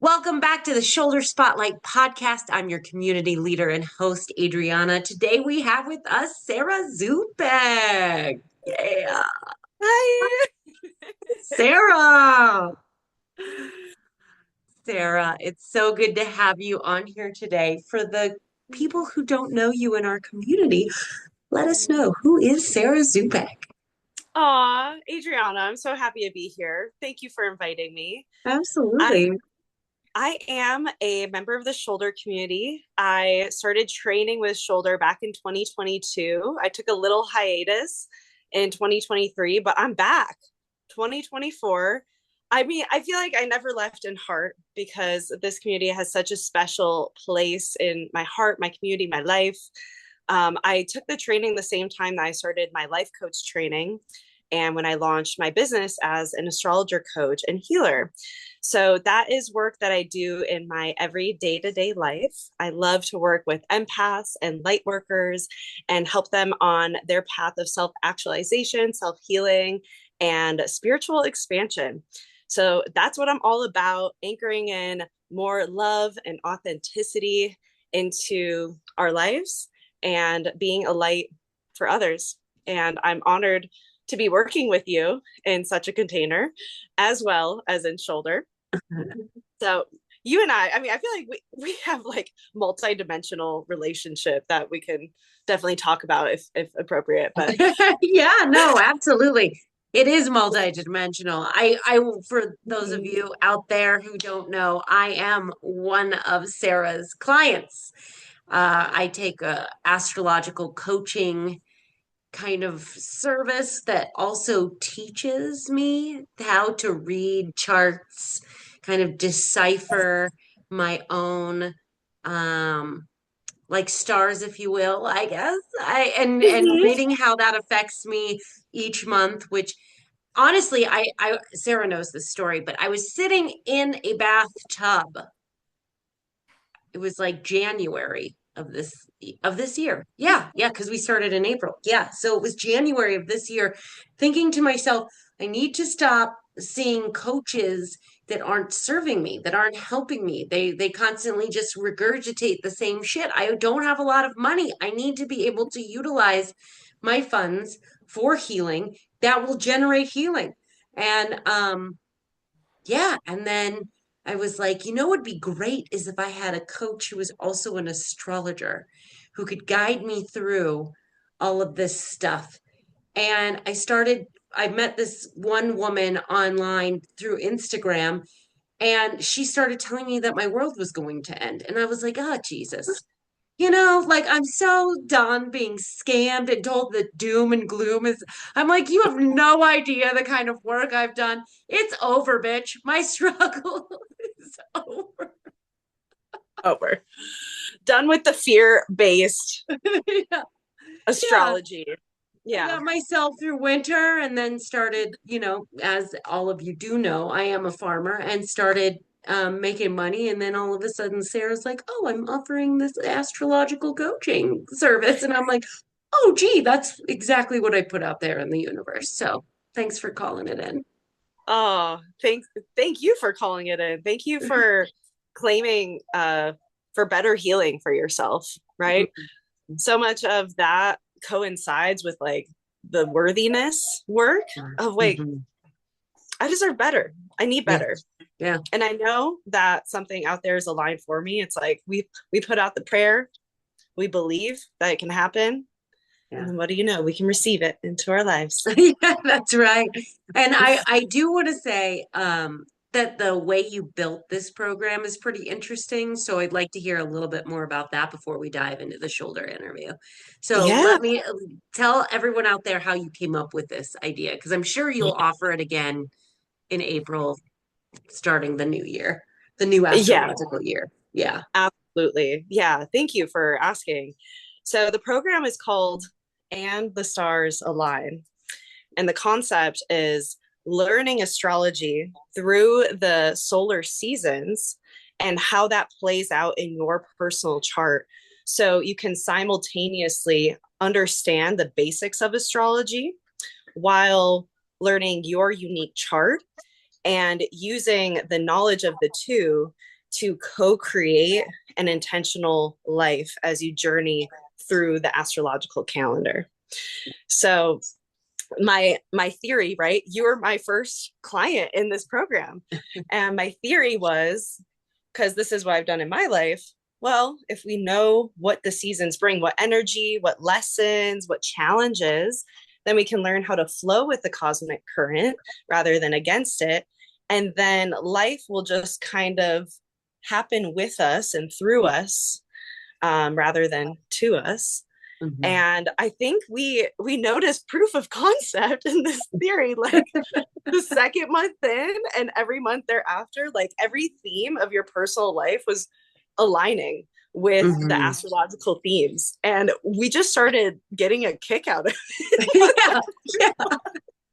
Welcome back to the Shoulder Spotlight podcast. I'm your community leader and host, Adriana. Today we have with us Sarah Zupek. Yeah. Hi. Sarah. Sarah, it's so good to have you on here today. For the people who don't know you in our community, let us know, who is Sarah Zupek? Aw, Adriana, I'm so happy to be here. Thank you for inviting me. I Absolutely. I am a member of the Shoulder community. I started training with Shoulder back in 2022. I took a little hiatus in 2023, but I'm back. 2024. I mean, I feel like I never left in heart because this community has such a special place in my heart, my community, my life. I took the training the same time that I started my life coach training and when I launched my business as an astrologer coach and healer. So that is work that I do in my every day to day life. I love to work with empaths and light workers and help them on their path of self actualization, self healing, and spiritual expansion. So that's what I'm all about, anchoring in more love and authenticity into our lives and being a light for others. And I'm honored to be working with you in such a container as well as in Shoulder. So you and I mean, I feel like we have like multi-dimensional relationship that we can definitely talk about if appropriate. But Yeah, no, absolutely. It is multidimensional. For those of Mhm. you out there who don't know, I am one of Sarah's clients. I take a astrological coaching kind of service that also teaches me how to read charts, kind of decipher my own um like stars, if you will, I guess. And reading how that affects me each month, which honestly, I Sarah knows this story, but I was sitting in a bathtub. It was like January of this year. Yeah, because we started in April. Yeah, so it was January of this year, thinking to myself, I need to stop seeing coaches that aren't serving me, that aren't helping me. They constantly just regurgitate the same shit. I don't have a lot of money. I need to be able to utilize my funds for healing that will generate healing. And yeah, and then I was like, what'd be great is if I had a coach who was also an astrologer who could guide me through all of this stuff. And I met this one woman online through Instagram, and she started telling me that my world was going to end. And I was like, oh, Jesus. Like I'm so done being scammed and told that doom and gloom is. I'm like, you have no idea the kind of work I've done. It's over, bitch. My struggle is over. Over. Done with the fear-based Yeah. Yeah. astrology. I Yeah. got myself through winter and then started, as all of you do know, I am a farmer and started making money. And then all of a sudden, Sarah's like, oh, I'm offering this astrological coaching service. And I'm like, oh, gee, that's exactly what I put out there in the universe. So thanks for calling it in. Oh, thank you for calling it in. Thank you for claiming for better healing for yourself, right? So much of that coincides with like the worthiness work of like Mhm. I deserve better. I need Yeah. better. Yeah. And I know that something out there is aligned for me. It's like we put out the prayer, we believe that it can happen, and Yeah. then what do you know? We can receive it into our lives. Yeah, that's right. And I do want to say that the way you built this program is pretty interesting. So I'd like to hear a little bit more about that before we dive into the shoulder interview. So Yeah. let me tell everyone out there how you came up with this idea, because I'm sure you'll offer it again in April, starting the new year, the new Yeah, astrological year. Yeah. absolutely. Yeah, thank you for asking. So the program is called And the Stars Align. And the concept is learning astrology through the solar seasons and how that plays out in your personal chart. So you can simultaneously understand the basics of astrology while learning your unique chart and using the knowledge of the two to co-create an intentional life as you journey through the astrological calendar. So my theory, right? You were my first client in this program. And my theory was, because this is what I've done in my life, well, if we know what the seasons bring, what energy, what lessons, what challenges, then we can learn how to flow with the cosmic current rather than against it. And then life will just kind of happen with us and through us, rather than to us. Mhm. And I think we noticed proof of concept in this theory, like the second month in and every month thereafter, like every theme of your personal life was aligning with the Mhm. astrological themes. And we just started getting a kick out of Yeah, yeah.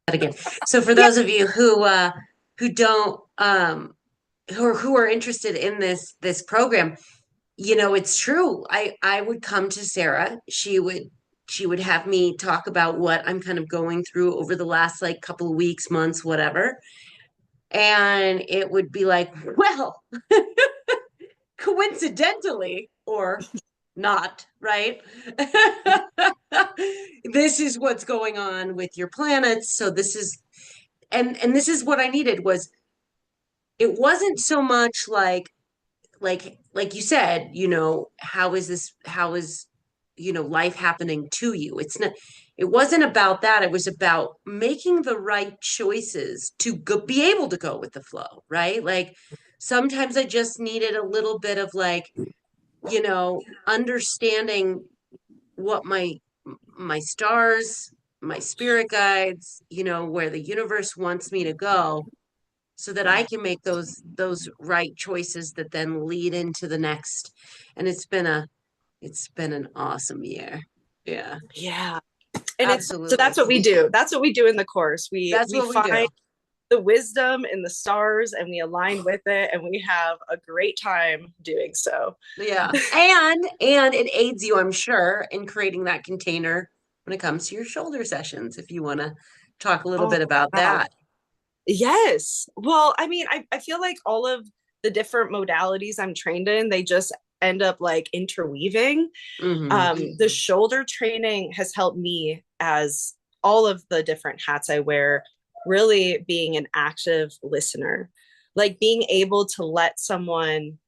That again. So for it. those of you who don't who are interested in this program, it's true. I would come to Sarah. She would have me talk about what I'm kind of going through over the last like couple of weeks, months, whatever. And it would be like, well, coincidentally or not, right? This is what's going on with your planets. So this is and this is what I needed was it wasn't so much like you said, how is life happening to you? It wasn't about that. It was about making the right choices to be able to go with the flow, right? Like sometimes I just needed a little bit of like, understanding what my stars, my spirit guides, where the universe wants me to go so that I can make those right choices that then lead into the next. And it's been an awesome year. Yeah, Yeah. And it's so absolutely. that's what we do. That's what we do in the course. We That's we what we do. find the wisdom in the stars and we align with it and we have a great time doing so. Yeah. And it aids you, I'm sure, in creating that container when it comes to your shoulder sessions, if you want to talk a little Oh, bit about wow. that. Yes. Well, I mean, I feel like all of the different modalities I'm trained in, they just end up like interweaving. Hmm. The shoulder training has helped me as all of the different hats I wear, really being an active listener, like being able to let someone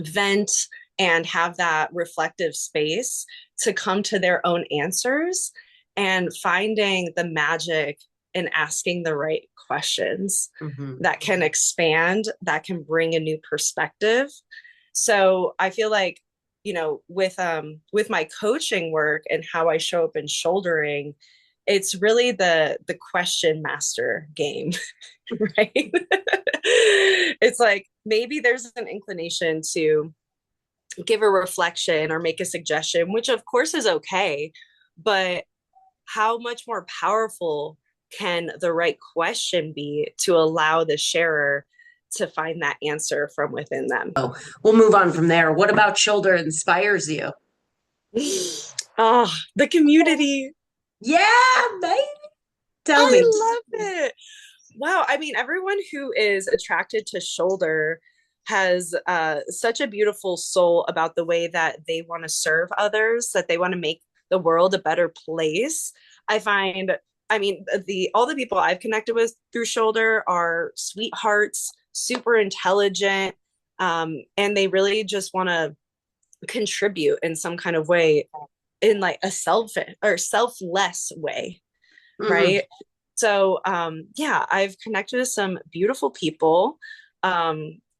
vent and have that reflective space to come to their own answers and finding the magic in asking the right questions Hmm. that can expand, that can bring a new perspective. So I feel like, with my coaching work and how I show up in shouldering, it's really the question master game, right? It's like maybe there's an inclination to give a reflection or make a suggestion, which of course is okay, but how much more powerful can the right question be to allow the sharer to find that answer from within them? We'll move on from there. What about shoulder inspires you? Oh, the community. Yeah, baby. Tell I me. love it. Wow. I mean, everyone who is attracted to shoulder has such a beautiful soul about the way that they want to serve others, that they want to make the world a better place. I find, I mean, the all the people I've connected with through shoulder are sweethearts, super intelligent, and they really just want to contribute in some kind of way, in like a selfless way, Hmm. right? So yeah, I've connected with some beautiful people.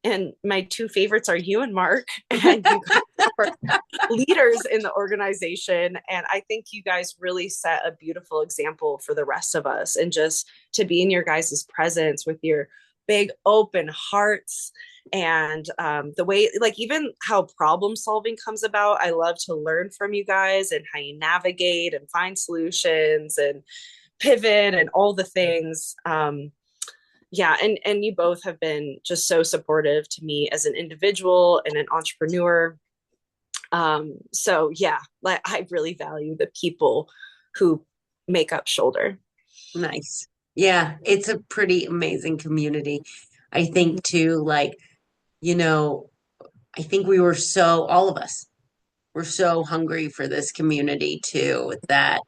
And my two favorites are you and Mark, and you guys are leaders in the organization. And I think you guys really set a beautiful example for the rest of us. And just to be in your guys' presence with your big open hearts and the way, like, even how problem solving comes about. I love to learn from you guys and how you navigate and find solutions and pivot and all the things. Yeah, and you both have been just so supportive to me as an individual and an entrepreneur. So yeah, like I really value the people who make up Shoulder. Nice. Yeah, it's a pretty amazing community. I think too, like, you know, I think we were so, all of us were so hungry for this community too, that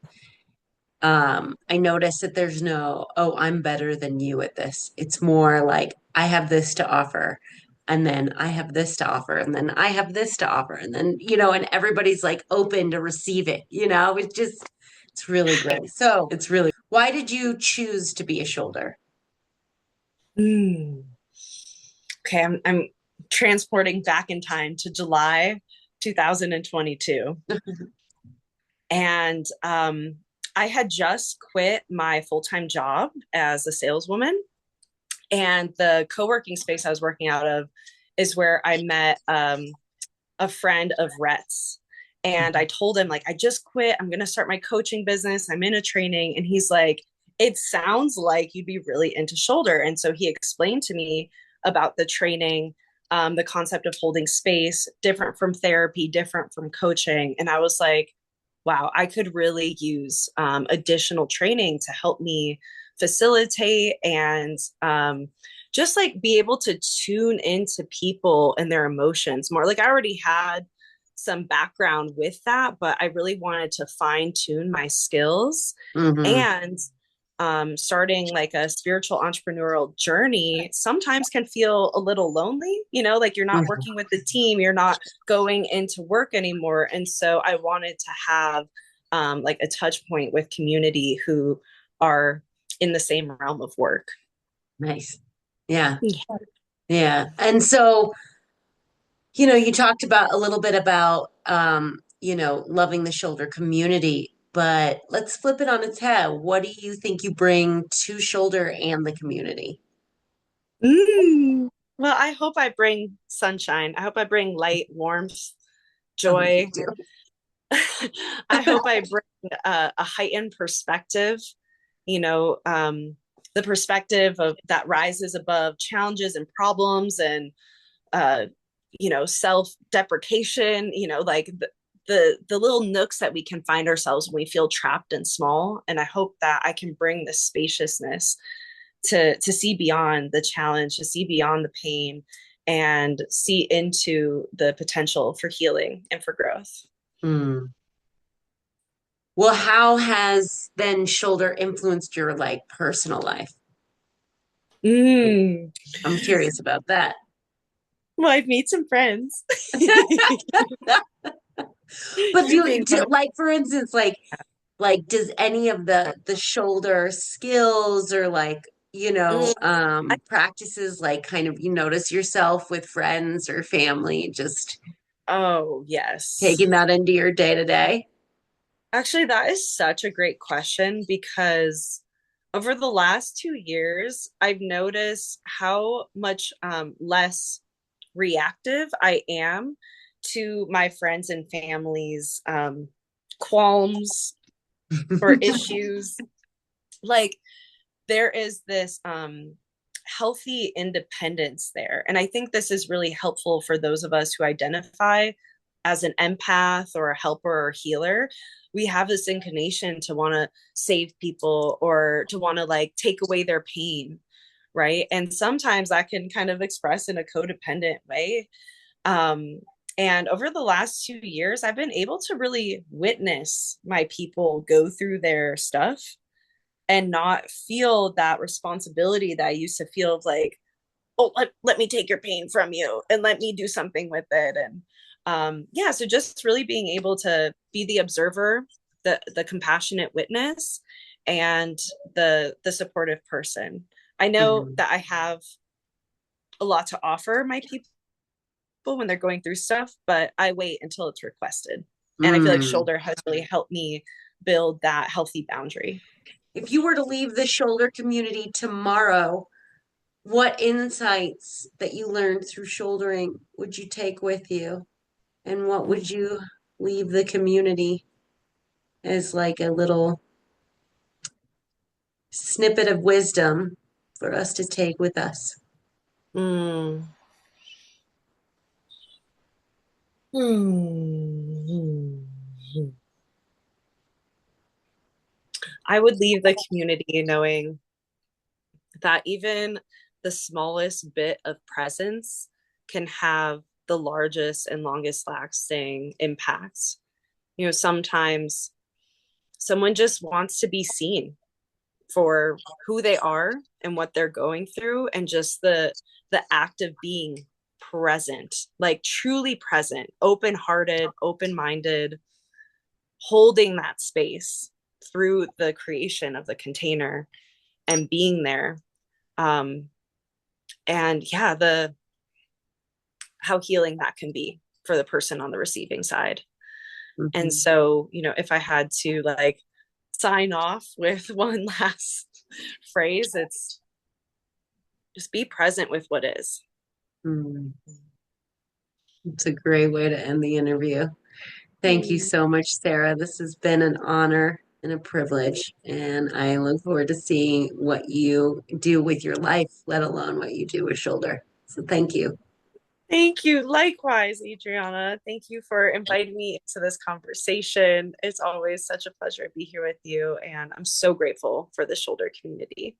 I noticed that there's no, oh, I'm better than you at this. It's more like I have this to offer, and then I have this to offer, and then I have this to offer, and then, and everybody's like open to receive it, it's just, it's really great. So why did you choose to be a shoulder? Mm. Okay, I'm transporting back in time to July 2022. And I had just quit my full-time job as a saleswoman. And the co-working space I was working out of is where I met a friend of Rhett's. And I told him, like, I just quit. I'm going to start my coaching business. I'm in a training. And he's like, it sounds like you'd be really into shoulder. And so he explained to me about the training, the concept of holding space, different from therapy, different from coaching. And I was like, wow, I could really use additional training to help me facilitate and just like be able to tune into people and their emotions more. Like I already had some background with that, but I really wanted to fine tune my skills. Hmm. And starting like a spiritual entrepreneurial journey sometimes can feel a little lonely, like you're not working with the team, you're not going into work anymore. And so I wanted to have like a touch point with community who are in the same realm of work. Nice. Yeah. Yeah. And so, you talked about a little bit about, loving the shoulder community, but let's flip it on its head. What do you think you bring to shoulder and the community? Mm. Well, I hope I bring sunshine. I hope I bring light, warmth, Oh, you joy. do. I hope I bring a heightened perspective, you know, the perspective of that rises above challenges and problems and, uh, self-deprecation, like the little nooks that we can find ourselves when we feel trapped and small. And I hope that I can bring this spaciousness to see beyond the challenge, to see beyond the pain, and see into the potential for healing and for growth. Hmm. Well, how has then shoulder influenced your like personal life? Mm. I'm curious about that. Well, I've made some friends. But Being like for instance, like does any of the shoulder skills or like Mm, practices like kind of you notice yourself with friends or family just oh, yes. taking that into your day to day? Actually, that is such a great question because over the last 2 years, I've noticed how much less reactive I am to my friends and family's qualms or issues. Like, there is this healthy independence there. And I think this is really helpful for those of us who identify as an empath or a helper or healer. We have this inclination to want to save people or to want to like take away their pain, right? And sometimes that can kind of express in a codependent way. Um, and over the last 2 years, I've been able to really witness my people go through their stuff and not feel that responsibility that I used to feel of like, oh, let me take your pain from you and let me do something with it. And yeah, so just really being able to be the observer, the compassionate witness, and the supportive person. I know Mhm. that I have a lot to offer my people when they're going through stuff, but I wait until it's requested. And I feel like Mm. Shoulder has really helped me build that healthy boundary. If you were to leave the shoulder community tomorrow, what insights that you learned through shouldering would you take with you? And what would you leave the community as like a little snippet of wisdom for us to take with us? Mm. Hmm. I would leave the community knowing that even the smallest bit of presence can have the largest and longest lasting impacts. Sometimes someone just wants to be seen for who they are and what they're going through, and just the act of being present, like truly present, open-hearted, open-minded, holding that space through the creation of the container and being there. And yeah, the how healing that can be for the person on the receiving side. Mhm. And so, if I had to like sign off with one last phrase, it's just be present with what is. Mm. It's a great way to end the interview. Thank you so much, Sarah. This has been an honor and a privilege, and I look forward to seeing what you do with your life, let alone what you do with Shoulder. So thank you. Thank you. Likewise, Adriana. Thank you for inviting me into this conversation. It's always such a pleasure to be here with you, and I'm so grateful for the Shoulder community.